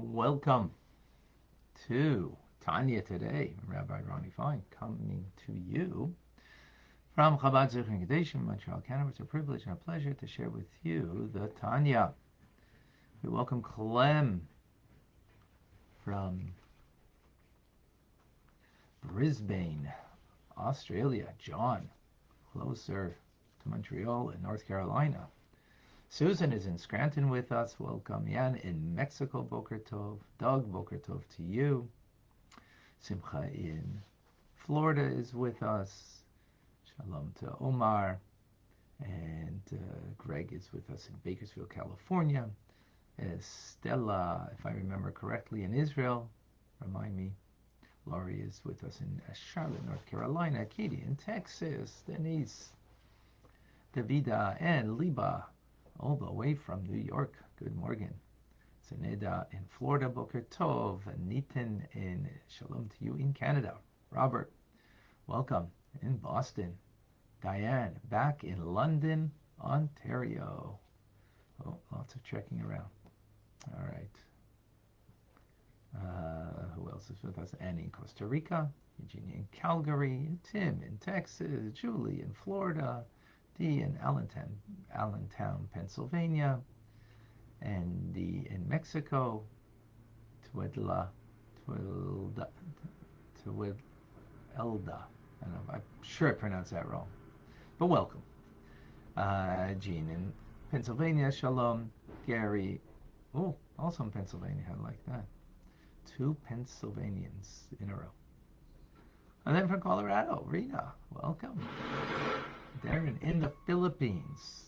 Welcome to Tanya Today. Rabbi Ronnie Fine coming to you from Chabad Zichron Kadesh in Montreal, Canada. It's a privilege and a pleasure to share with you the Tanya. We welcome Clem from Brisbane, Australia. John, closer to Montreal in North Carolina. Susan is in Scranton with us. Welcome. Yan in Mexico. Boker Tov. Doug, Boker Tov to you. Simcha in Florida is with us. Shalom to Omar. And Greg is with us in Bakersfield, California. Stella, if I remember correctly, in Israel. Remind me. Laurie is with us in Charlotte, North Carolina. Katie in Texas. Denise, Davida, and Liba, all the way from New York. Good morning. Zeneda in Florida, Boker Tov. Nitin in Shalom to you in Canada. Robert, welcome in Boston. Diane, back in London, Ontario. Oh, lots of checking around. All right. Who else is with us? Annie in Costa Rica. Eugenia in Calgary. Tim in Texas. Julie in Florida. Dee in Allentown, Pennsylvania, and Dee in Mexico, Elda. I don't know, I'm sure I pronounced that wrong, but welcome. Jean in Pennsylvania, Shalom. Gary, oh, also in Pennsylvania, I like that. 2 Pennsylvanians in a row. And then from Colorado, Rena, welcome. Darren in the Philippines.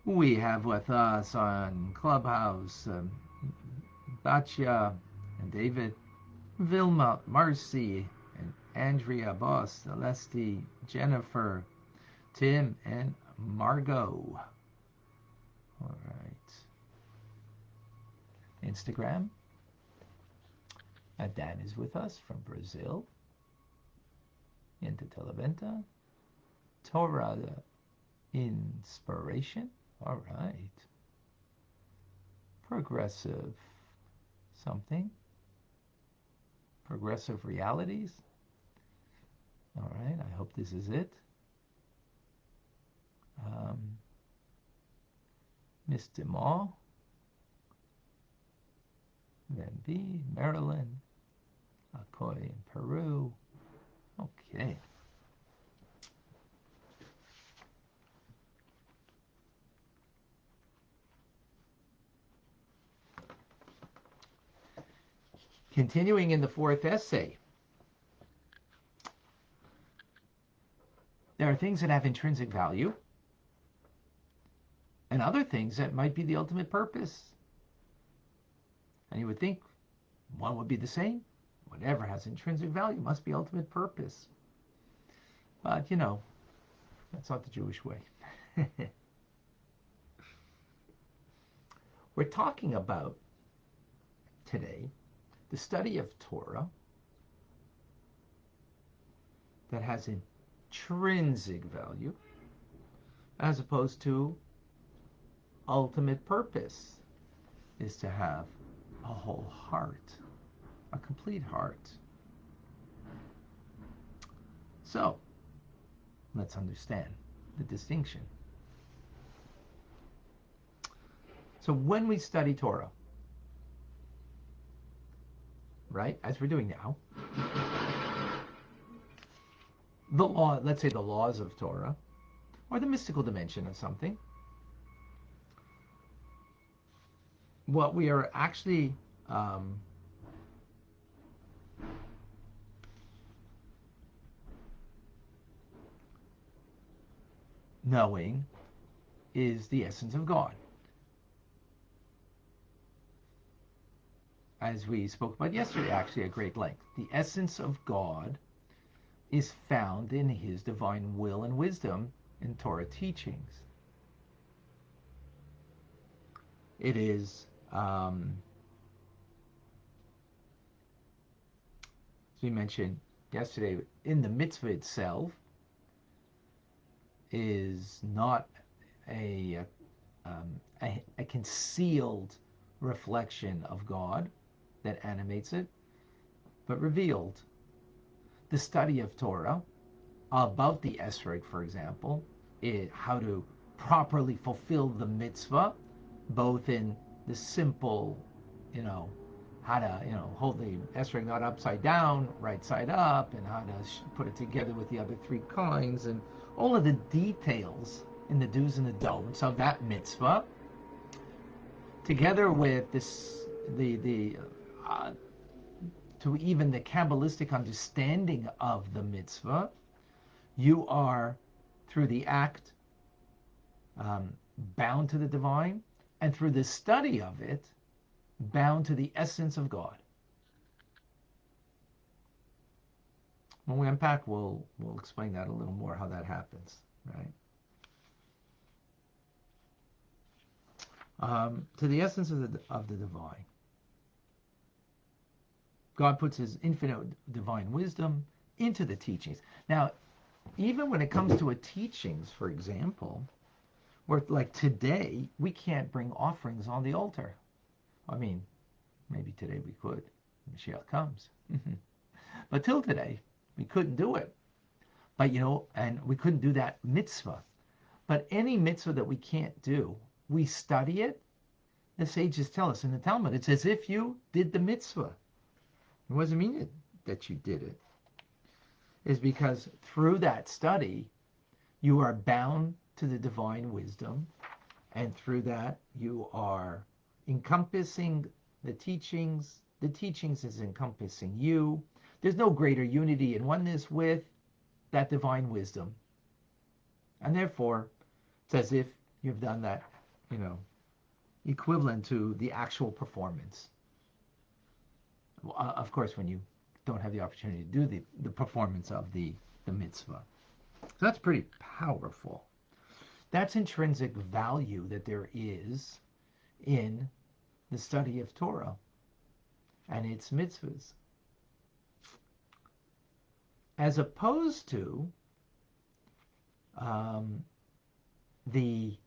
We have with us on Clubhouse Batya and David, Vilma, Marcy, and Andrea, Boss, Celeste, Jennifer, Tim, and Margot. All right. Instagram. Dan is with us from Brazil. Into Televenta. Torah inspiration. All right. Progressive something. Progressive realities. All right. I hope this is it. Miss DeMaw. Then B. Maryland. Acoy in Peru. Okay. Continuing in the 4th essay, there are things that have intrinsic value and other things that might be the ultimate purpose. And you would think one would be the same. Whatever has intrinsic value must be ultimate purpose. But, you know, that's not the Jewish way. We're talking about today the study of Torah that has intrinsic value as opposed to ultimate purpose is to have a whole heart, a complete heart. So let's understand the distinction. So when we study Torah, right, as we're doing now, the law, let's say the laws of Torah, or the mystical dimension of something, what we are actually knowing is the essence of God. As we spoke about yesterday, actually at great length. The essence of God is found in His divine will and wisdom in Torah teachings. It is, as we mentioned yesterday, in the mitzvah itself, is not a concealed reflection of God that animates it, but revealed. The study of Torah about the esrog, for example, how to properly fulfill the mitzvah, both in the simple, how to, hold the esrog not upside down, right side up, and how to put it together with the other three kinds, and all of the details in the do's and the don'ts of that mitzvah, together with this, to even the Kabbalistic understanding of the mitzvah. You are, through the act, bound to the divine, and through the study of it, bound to the essence of God. When we unpack, we'll explain that a little more, how that happens, right? To the essence of the divine. God puts his infinite divine wisdom into the teachings. Now, even when it comes to a teachings, for example, where like today, we can't bring offerings on the altar. I mean, maybe today we could. Mashiach comes. But till today, we couldn't do it. But, and we couldn't do that mitzvah. But any mitzvah that we can't do, we study it. The sages tell us in the Talmud, it's as if you did the mitzvah. It doesn't mean that you did it. It's because through that study, you are bound to the divine wisdom, and through that, you are encompassing the teachings. The teachings is encompassing you. There's no greater unity and oneness with that divine wisdom. And therefore, it's as if you've done that, equivalent to the actual performance. Of course, when you don't have the opportunity to do the performance of the mitzvah. So that's pretty powerful. That's intrinsic value that there is in the study of Torah and its mitzvahs. As opposed to the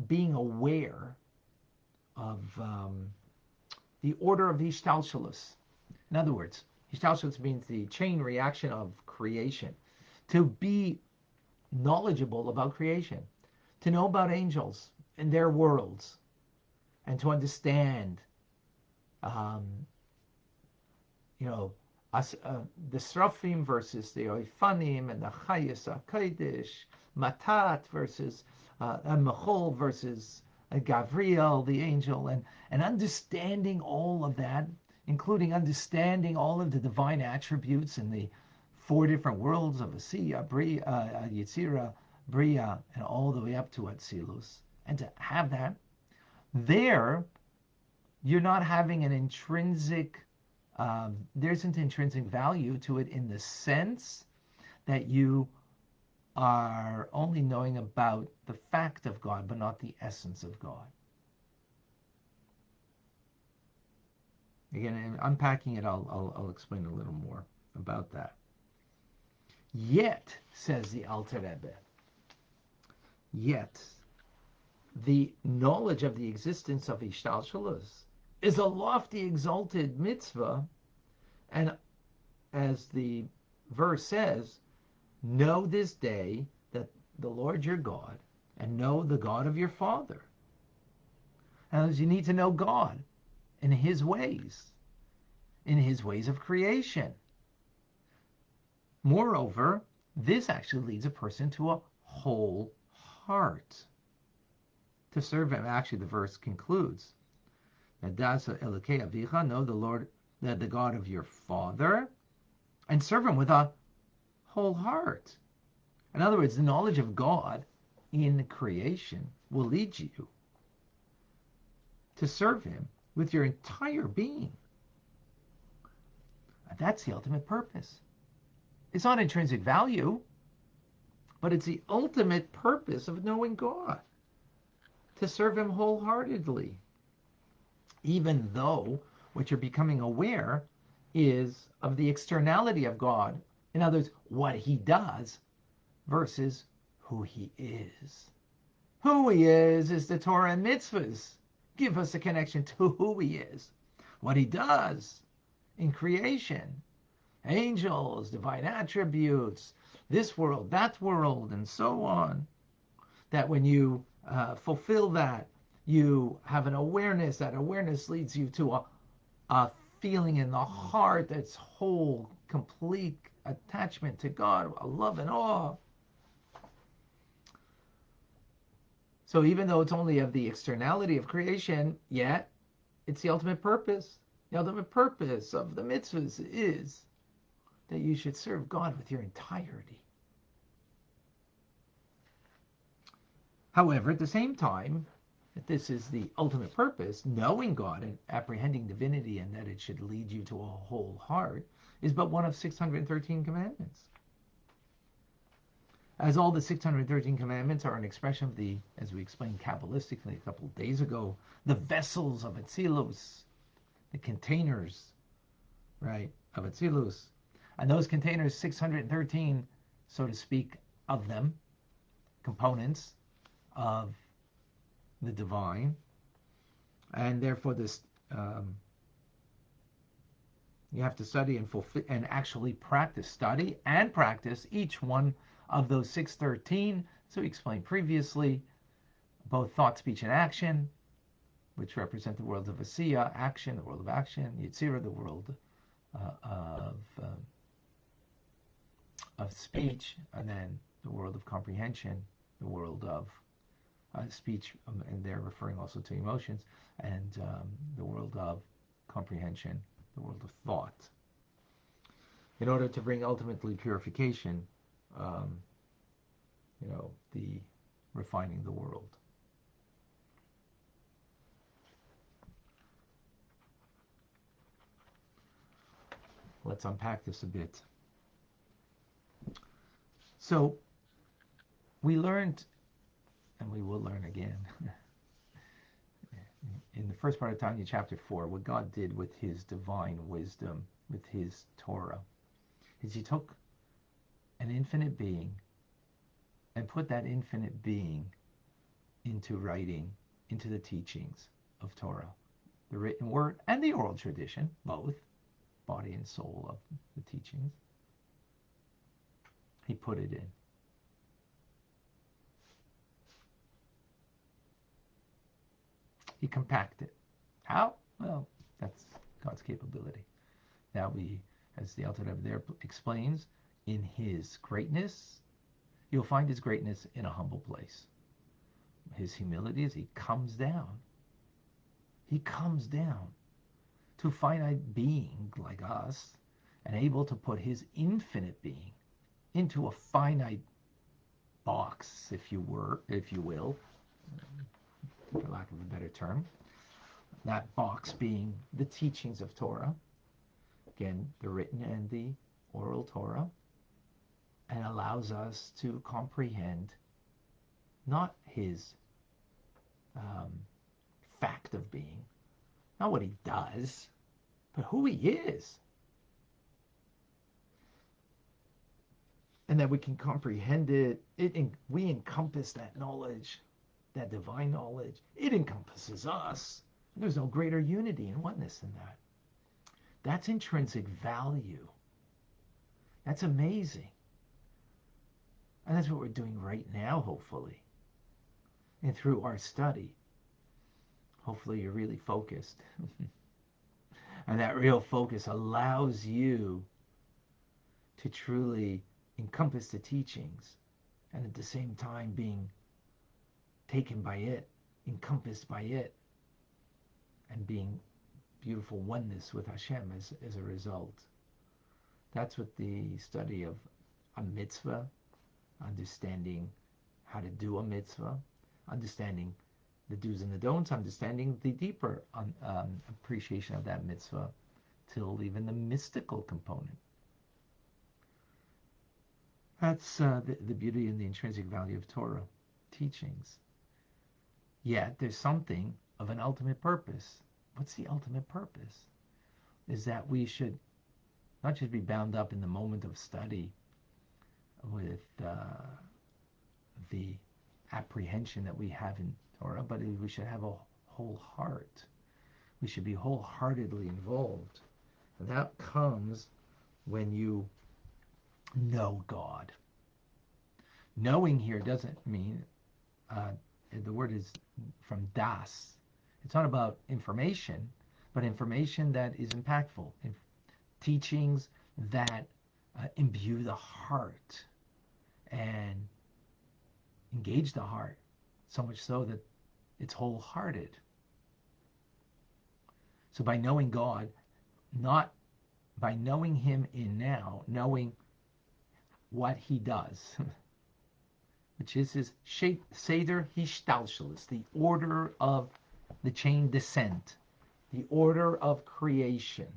being aware of the order of Hishtalshelus. In other words, Hishtalshelus means the chain reaction of creation. To be knowledgeable about creation, to know about angels and their worlds, and to understand, the Srafim versus the Oifanim, and the Chayes HaKodesh, Matat versus Mechol versus Gavriel, the angel, and understanding all of that, including understanding all of the divine attributes in the 4 different worlds of Asiya, Yetzira, Bria, and all the way up to Atzilus. And to have that, there, you're not having an intrinsic, there isn't intrinsic value to it in the sense that you are only knowing about the fact of God, but not the essence of God. Again, in unpacking it, I'll explain a little more about that. Yet, says the Alter Rebbe, yet the knowledge of the existence of Hishtalshelus is a lofty, exalted mitzvah, and as the verse says, know this day that the Lord your God, and know the God of your father. And you need to know God in his ways of creation. Moreover, this actually leads a person to a whole heart to serve him. Actually, the verse concludes, know the Lord, the God of your father, and serve him with a whole heart. In other words, the knowledge of God in creation will lead you to serve him with your entire being. And that's the ultimate purpose. It's not intrinsic value, but it's the ultimate purpose of knowing God, to serve him wholeheartedly, even though what you're becoming aware is of the externality of God. In other words, what he does versus who he is. Who he is the Torah and mitzvahs give us a connection to who he is, what he does in creation, angels, divine attributes, this world, that world, and so on. That when you fulfill that, you have an awareness. That awareness leads you to a feeling in the heart that's whole, complete attachment to God, a love and awe. So even though it's only of the externality of creation, yet it's the ultimate purpose. The ultimate purpose of the mitzvahs is that you should serve God with your entirety. However, at the same time, that this is the ultimate purpose, knowing God and apprehending divinity and that it should lead you to a whole heart, is but one of 613 commandments. As all the 613 commandments are an expression of the, as we explained Kabbalistically a couple of days ago, the vessels of Atzilus, the containers, right, of Atzilus. And those containers, 613, so to speak, of them, components of the divine. And therefore this, you have to study and fulfill and actually study and practice each one of those 613. So we explained previously, both thought, speech, and action, which represent the worlds of Asiya, action, the world of action, Yetzirah, the world of speech, and then the world of comprehension, the world of speech, and they're referring also to emotions, and the world of comprehension, the world of thought. In order to bring ultimately purification, the refining the world. Let's unpack this a bit. So we learned, and we will learn again, in the first part of Tanya chapter 4, what God did with his divine wisdom, with his Torah, is he took an infinite being and put that infinite being into writing, into the teachings of Torah, the written word and the oral tradition, both, body and soul of the teachings. He put it in. He compacted it. How? Well, that's God's capability. Now we, as the Alter Rebbe there explains, in his greatness, you'll find his greatness in a humble place. His humility is he comes down. He comes down to finite being like us and able to put his infinite being into a finite box, if you will, for lack of a better term. That box being the teachings of Torah, again, the written and the oral Torah, and allows us to comprehend not his fact of being, not what he does, but who he is. And that we can comprehend it. We encompass that knowledge, that divine knowledge. It encompasses us. There's no greater unity and oneness than that. That's intrinsic value. That's amazing. And that's what we're doing right now, hopefully. And through our study, hopefully you're really focused. And that real focus allows you to truly encompass the teachings and at the same time being taken by it, encompassed by it, and being beautiful oneness with Hashem as a result. That's what the study of a mitzvah, understanding how to do a mitzvah, understanding the do's and the don'ts, understanding the deeper appreciation of that mitzvah, till even the mystical component. That's the beauty and the intrinsic value of Torah teachings. Yet there's something of an ultimate purpose. What's the ultimate purpose? Is that we should not just be bound up in the moment of study with the apprehension that we have in Torah, but we should have a whole heart. We should be wholeheartedly involved. And that comes when you know God. Knowing here doesn't mean, the word is from das. It's not about information, but information that is impactful. Teachings that imbue the heart and engage the heart, so much so that it's wholehearted. So by knowing God, not by knowing him in now, knowing what he does, which is his Seder Hishtalshalis, the order of the chain descent, the order of creation,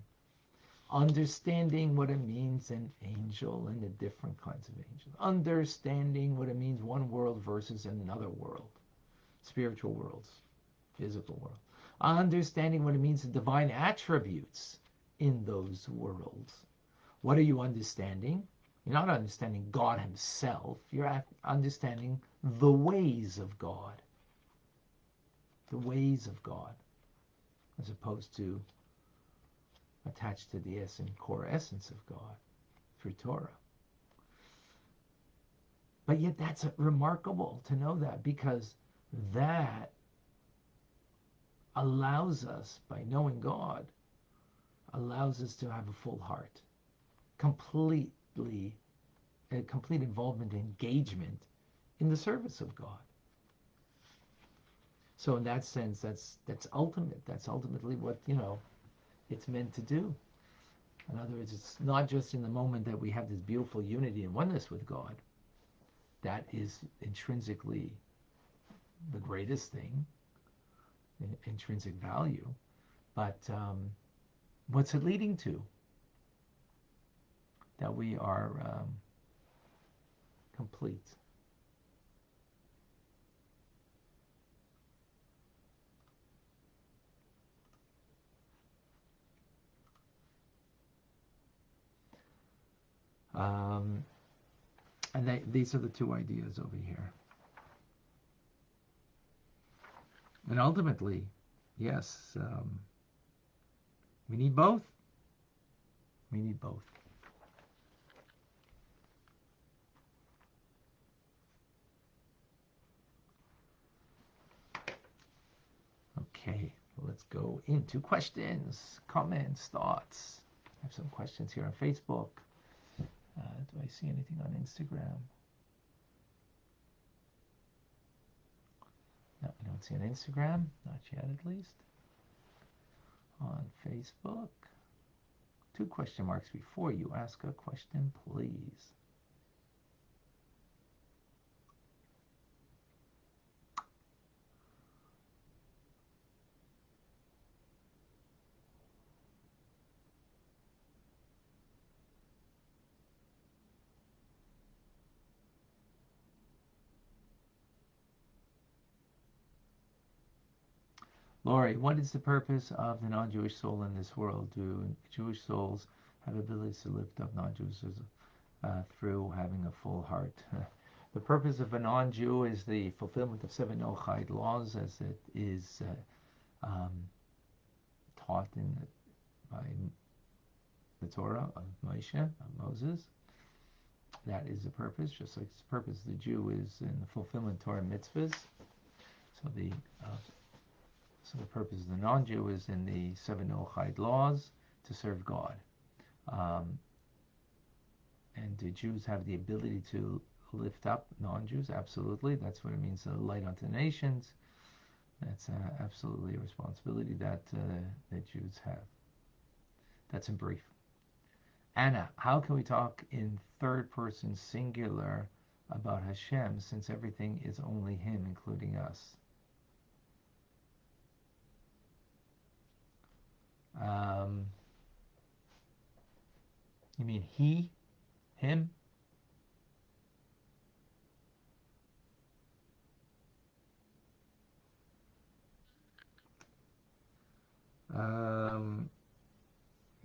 understanding what it means an angel and the different kinds of angels, understanding what it means one world versus another world, spiritual worlds, physical world, understanding what it means the divine attributes in those worlds. What are you understanding? You're not understanding God himself. You're understanding the ways of God. The ways of God, as opposed to attached to the core essence of God through Torah. But yet that's remarkable to know that, because that allows us, by knowing God, allows us to have a full heart, complete involvement, engagement in the service of God. So in that sense, that's ultimate. That's ultimately what, it's meant to do. In other words, it's not just in the moment that we have this beautiful unity and oneness with God. That is intrinsically the greatest thing, intrinsic value. But what's it leading to? That we are complete. And these are the two ideas over here. And ultimately, yes, we need both. We need both. Okay, let's go into questions, comments, thoughts. I have some questions here on Facebook. Do I see anything on Instagram? No, I don't see on Instagram. Not yet, at least. On Facebook. 2 question marks before you ask a question, please. Lori, what is the purpose of the non-Jewish soul in this world? Do Jewish souls have abilities to lift up non-Jews through having a full heart? The purpose of a non-Jew is the fulfillment of 7 Noachide laws, as it is taught by the Torah of Moses. That is the purpose, just like the purpose of the Jew is in the fulfillment of Torah mitzvahs. So the purpose of the non-Jew is in the 7 Noachide laws to serve God. And do Jews have the ability to lift up non-Jews? Absolutely. That's what it means to light unto the nations. That's absolutely a responsibility that Jews have. That's in brief. Anna, how can we talk in third person singular about Hashem since everything is only Him, including us? You mean he, him?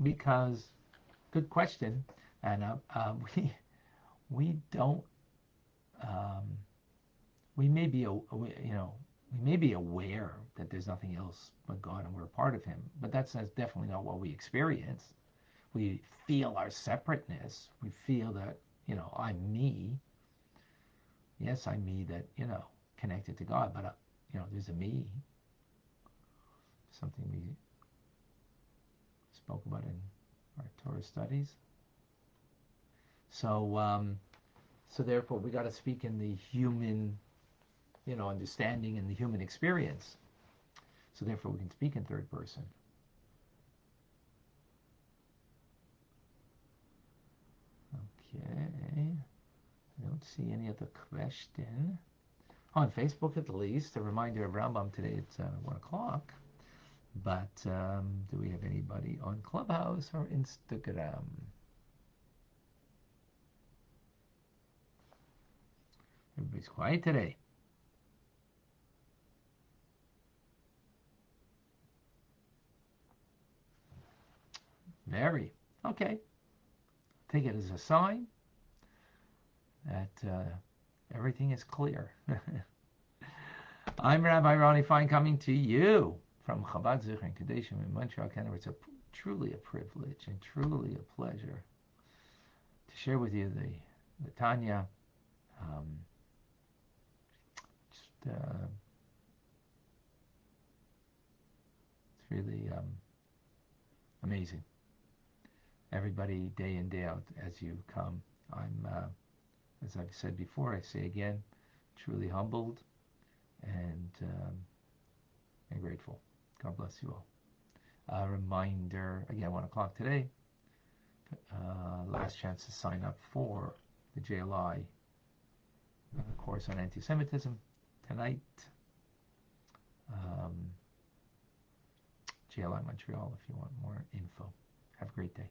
Because, good question, Anna. We don't. We may be, We may be aware that there's nothing else but God and we're a part of Him, but that's definitely not what we experience. We feel our separateness. We feel that, I'm me. Yes, I'm me that, connected to God, but, there's a me. Something we spoke about in our Torah studies. So, so therefore, we got to speak in the human, understanding and the human experience. So therefore, we can speak in third person. Okay. I don't see any other question. On Facebook, at least, a reminder of Rambam today. It's 1 o'clock. But do we have anybody on Clubhouse or Instagram? Everybody's quiet today. Very. Okay. Take it as a sign that everything is clear. I'm Rabbi Ronnie Fine coming to you from Chabad Zichron Kadeshim in Montreal, Canada. It's truly a privilege and truly a pleasure to share with you the Tanya. It's really amazing. Everybody, day in, day out, as you come, I'm, as I've said before, I say again, truly humbled and grateful. God bless you all. A reminder, again, 1 o'clock today, last chance to sign up for the JLI course on anti-Semitism tonight. JLI Montreal if you want more info. Have a great day.